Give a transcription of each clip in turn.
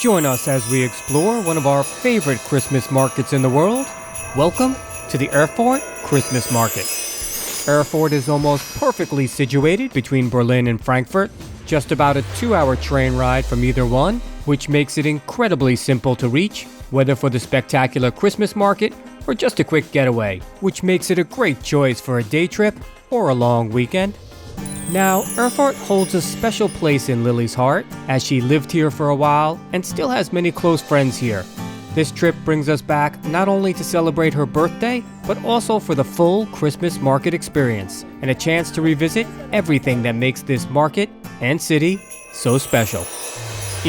Join us as we explore one of our favorite Christmas markets in the world. Welcome to the Erfurt Christmas Market. Erfurt is almost perfectly situated between Berlin and Frankfurt, just about a 2-hour train ride from either one, which makes it incredibly simple to reach, whether for the spectacular Christmas market or just a quick getaway, which makes it a great choice for a day trip or a long weekend. Now, Erfurt holds a special place in Lili's heart, as she lived here for a while and still has many close friends here. This trip brings us back not only to celebrate her birthday, but also for the full Christmas market experience and a chance to revisit everything that makes this market and city so special.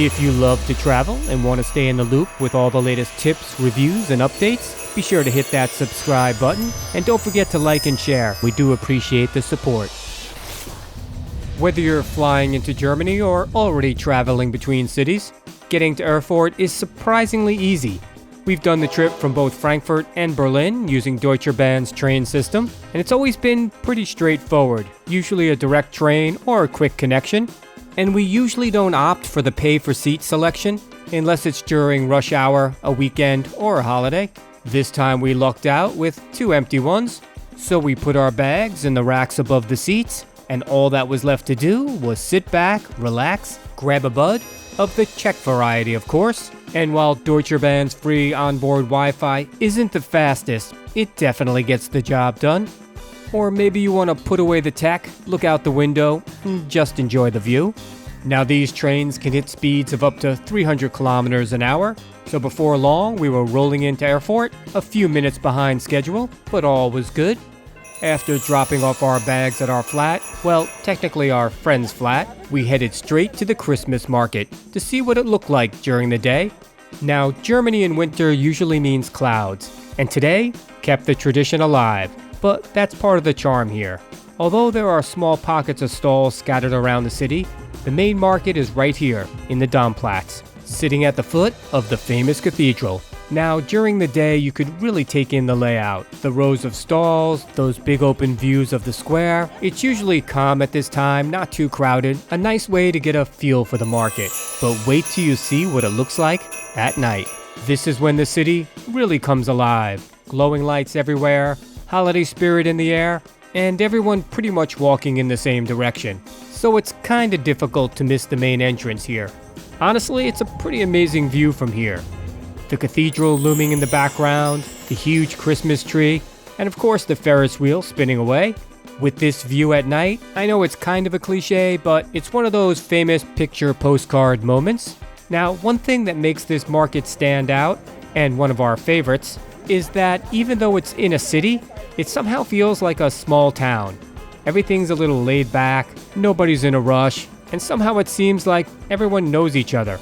If you love to travel and want to stay in the loop with all the latest tips, reviews, and updates, be sure to hit that subscribe button and don't forget to like and share. We do appreciate the support. Whether you're flying into Germany or already traveling between cities, getting to Erfurt is surprisingly easy. We've done the trip from both Frankfurt and Berlin using Deutsche Bahn's train system, and it's always been pretty straightforward, usually a direct train or a quick connection. And we usually don't opt for the pay-for-seat selection, unless it's during rush hour, a weekend, or a holiday. This time we lucked out with 2 empty ones, so we put our bags in the racks above the seats, and all that was left to do was sit back, relax, grab a bud, of the Czech variety of course, and while Deutsche Bahn's free onboard Wi-Fi isn't the fastest, it definitely gets the job done. Or maybe you want to put away the tech, look out the window, and just enjoy the view. Now these trains can hit speeds of up to 300 kilometers an hour, so before long we were rolling into Erfurt, a few minutes behind schedule, but all was good. After dropping off our bags at our flat, well, technically our friend's flat, we headed straight to the Christmas market to see what it looked like during the day. Now, Germany in winter usually means clouds, and today kept the tradition alive, but that's part of the charm here. Although there are small pockets of stalls scattered around the city, the main market is right here in the Domplatz, sitting at the foot of the famous cathedral. Now, during the day, you could really take in the layout. The rows of stalls, those big open views of the square. It's usually calm at this time, not too crowded. A nice way to get a feel for the market. But wait till you see what it looks like at night. This is when the city really comes alive. Glowing lights everywhere, holiday spirit in the air, and everyone pretty much walking in the same direction. So it's kinda difficult to miss the main entrance here. Honestly, it's a pretty amazing view from here. The cathedral looming in the background, the huge Christmas tree, and of course the Ferris wheel spinning away. With this view at night, I know it's kind of a cliche, but it's one of those famous picture postcard moments. Now, one thing that makes this market stand out, and one of our favorites, is that even though it's in a city, it somehow feels like a small town. Everything's a little laid back, nobody's in a rush, and somehow it seems like everyone knows each other,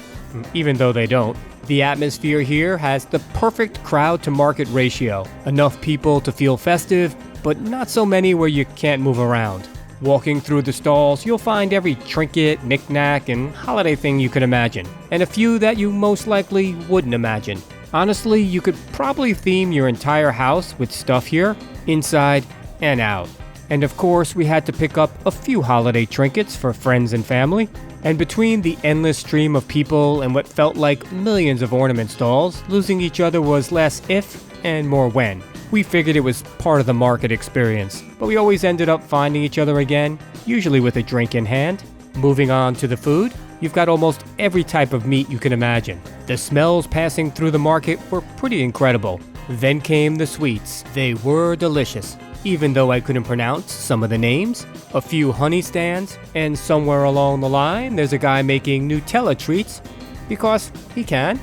even though they don't. The atmosphere here has the perfect crowd-to-market ratio. Enough people to feel festive, but not so many where you can't move around. Walking through the stalls, you'll find every trinket, knick-knack, and holiday thing you could imagine, and a few that you most likely wouldn't imagine. Honestly, you could probably theme your entire house with stuff here, inside and out. And of course, we had to pick up a few holiday trinkets for friends and family. And between the endless stream of people and what felt like millions of ornament stalls, losing each other was less if and more when. We figured it was part of the market experience, but we always ended up finding each other again, usually with a drink in hand. Moving on to the food, you've got almost every type of meat you can imagine. The smells passing through the market were pretty incredible. Then came the sweets. They were delicious, even though I couldn't pronounce some of the names. A few honey stands, and somewhere along the line there's a guy making Nutella treats, because he can.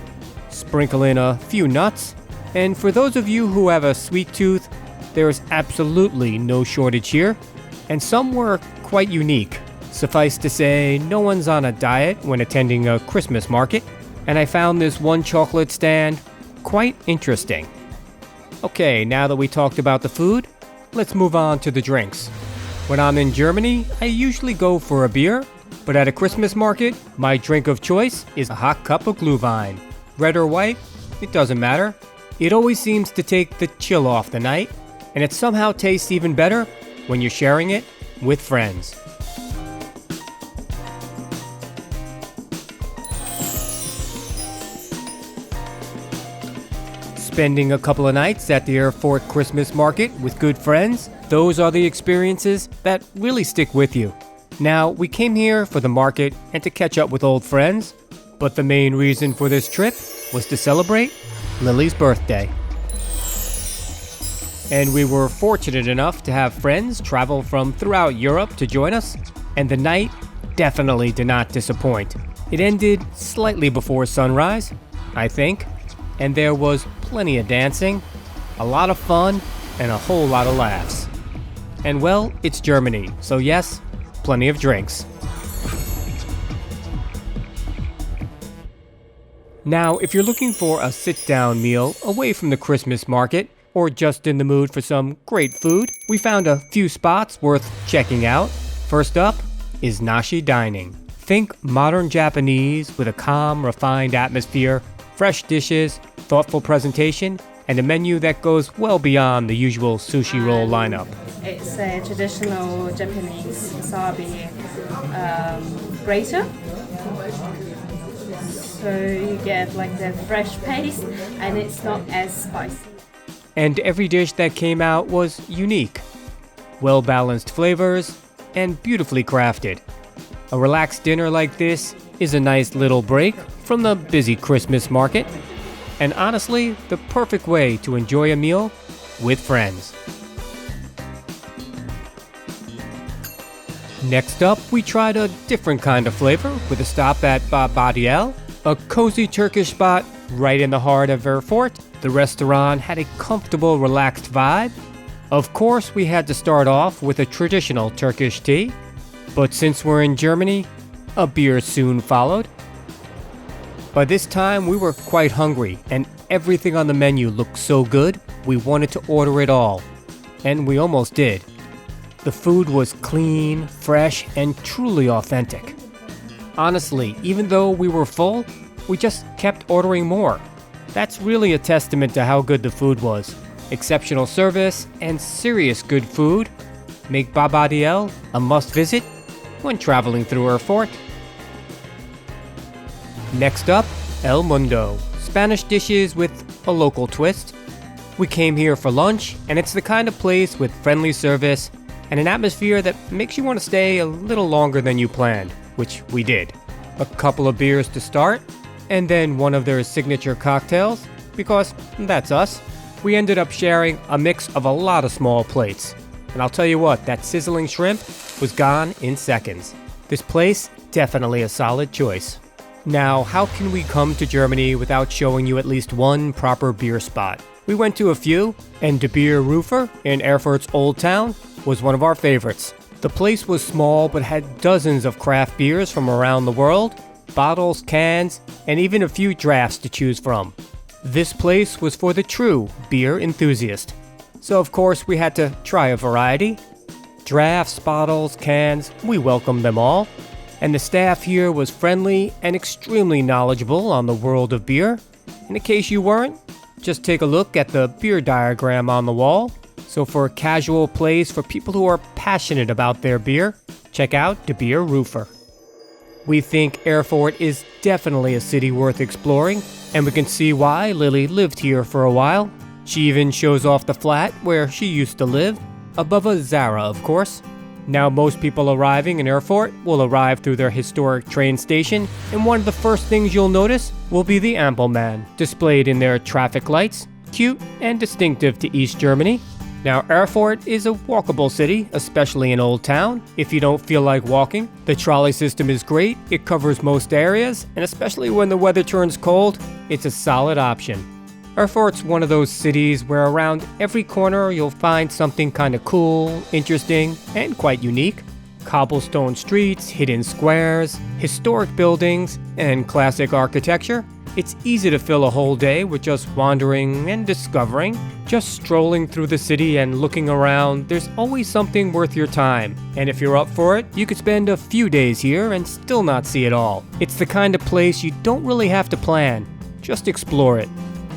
Sprinkle in a few nuts, and for those of you who have a sweet tooth, there is absolutely no shortage here, and some were quite unique. Suffice to say, no one's on a diet when attending a Christmas market, and I found this one chocolate stand quite interesting. Okay, now that we talked about the food, let's move on to the drinks. When I'm in Germany, I usually go for a beer, but at a Christmas market, my drink of choice is a hot cup of Glühwein. Red or white, it doesn't matter. It always seems to take the chill off the night, and it somehow tastes even better when you're sharing it with friends. Spending a couple of nights at the Erfurt Christmas Market with good friends, those are the experiences that really stick with you. Now, we came here for the market and to catch up with old friends, but the main reason for this trip was to celebrate Lili's birthday. And we were fortunate enough to have friends travel from throughout Europe to join us, and the night definitely did not disappoint. It ended slightly before sunrise, I think, and there was plenty of dancing, a lot of fun, and a whole lot of laughs. And well, it's Germany, so yes, plenty of drinks. Now, if you're looking for a sit-down meal away from the Christmas market, or just in the mood for some great food, we found a few spots worth checking out. First up is Nashi Dining. Think modern Japanese with a calm, refined atmosphere, fresh dishes, thoughtful presentation, and a menu that goes well beyond the usual sushi roll lineup. It's a traditional Japanese wasabi grater. So you get like the fresh paste and it's not as spicy. And every dish that came out was unique. Well-balanced flavors and beautifully crafted. A relaxed dinner like this is a nice little break from the busy Christmas market, and honestly, the perfect way to enjoy a meal with friends. Next up, we tried a different kind of flavor with a stop at Babadiel, a cozy Turkish spot right in the heart of Erfurt. The restaurant had a comfortable, relaxed vibe. Of course, we had to start off with a traditional Turkish tea, but since we're in Germany, a beer soon followed. By this time, we were quite hungry, and everything on the menu looked so good, we wanted to order it all. And we almost did. The food was clean, fresh, and truly authentic. Honestly, even though we were full, we just kept ordering more. That's really a testament to how good the food was. Exceptional service and serious good food make Babadiel a must-visit when traveling through Erfurt. Next up, El Mundo, Spanish dishes with a local twist. We came here for lunch, and it's the kind of place with friendly service and an atmosphere that makes you want to stay a little longer than you planned, which we did. A couple of beers to start, and then one of their signature cocktails, because that's us. We ended up sharing a mix of a lot of small plates. And I'll tell you what, that sizzling shrimp was gone in seconds. This place, definitely a solid choice. Now, how can we come to Germany without showing you at least one proper beer spot? We went to a few, and De Beer Rufer in Erfurt's Old Town was one of our favorites. The place was small but had dozens of craft beers from around the world, bottles, cans, and even a few drafts to choose from. This place was for the true beer enthusiast. So of course we had to try a variety. Drafts, bottles, cans, we welcomed them all. And the staff here was friendly and extremely knowledgeable on the world of beer. In case you weren't, just take a look at the beer diagram on the wall. So for a casual place for people who are passionate about their beer, check out De Beer Rufer. We think Erfurt is definitely a city worth exploring, and we can see why Lili lived here for a while. She even shows off the flat where she used to live, above a Zara, of course. Now most people arriving in Erfurt will arrive through their historic train station, and one of the first things you'll notice will be the Ampelmann, displayed in their traffic lights, cute and distinctive to East Germany. Now, Erfurt is a walkable city, especially in Old Town. If you don't feel like walking, the trolley system is great. It covers most areas, and especially when the weather turns cold, it's a solid option. Erfurt's one of those cities where around every corner you'll find something kind of cool, interesting, and quite unique. Cobblestone streets, hidden squares, historic buildings, and classic architecture. It's easy to fill a whole day with just wandering and discovering. Just strolling through the city and looking around, there's always something worth your time. And if you're up for it, you could spend a few days here and still not see it all. It's the kind of place you don't really have to plan. Just explore it.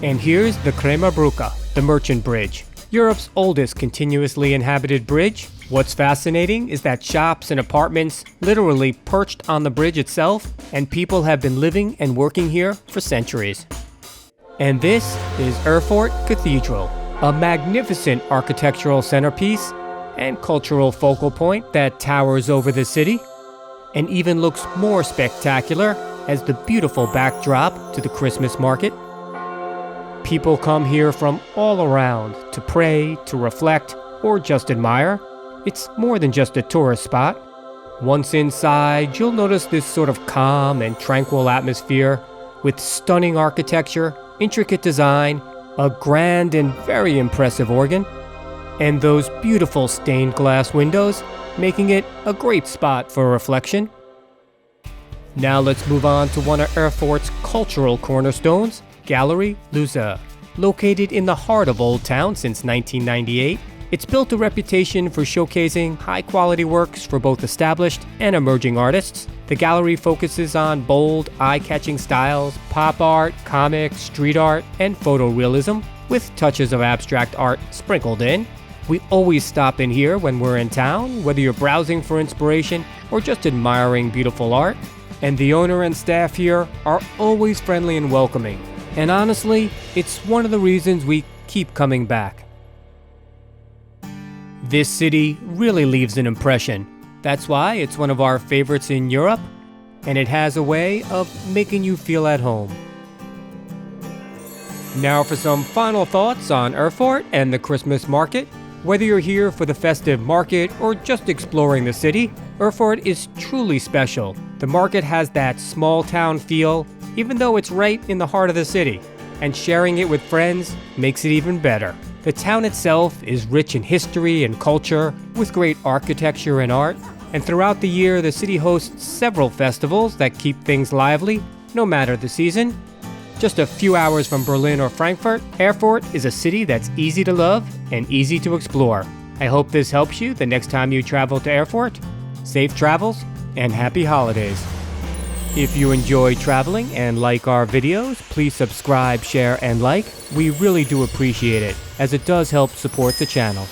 And here's the Krämerbrücke, the Merchant Bridge. Europe's oldest continuously inhabited bridge. What's fascinating is that shops and apartments literally perched on the bridge itself, and people have been living and working here for centuries. And this is Erfurt Cathedral, a magnificent architectural centerpiece and cultural focal point that towers over the city and even looks more spectacular as the beautiful backdrop to the Christmas market. People come here from all around to pray, to reflect, or just admire. It's more than just a tourist spot. Once inside, you'll notice this sort of calm and tranquil atmosphere with stunning architecture, intricate design, a grand and very impressive organ, and those beautiful stained glass windows, making it a great spot for reflection. Now let's move on to one of Erfurt's cultural cornerstones, Galerie Loeser. Located in the heart of Old Town since 1998, it's built a reputation for showcasing high-quality works for both established and emerging artists. The gallery focuses on bold, eye-catching styles, pop art, comics, street art, and photorealism, with touches of abstract art sprinkled in. We always stop in here when we're in town, whether you're browsing for inspiration or just admiring beautiful art. And the owner and staff here are always friendly and welcoming. And honestly, it's one of the reasons we keep coming back. This city really leaves an impression. That's why it's one of our favorites in Europe, and it has a way of making you feel at home. Now for some final thoughts on Erfurt and the Christmas market. Whether you're here for the festive market or just exploring the city, Erfurt is truly special. The market has that small town feel, even though it's right in the heart of the city, and sharing it with friends makes it even better. The town itself is rich in history and culture, with great architecture and art, and throughout the year the city hosts several festivals that keep things lively, no matter the season. Just a few hours from Berlin or Frankfurt, Erfurt is a city that's easy to love and easy to explore. I hope this helps you the next time you travel to Erfurt. Safe travels and happy holidays. If you enjoy traveling and like our videos, please subscribe, share, and like. We really do appreciate it, as it does help support the channel.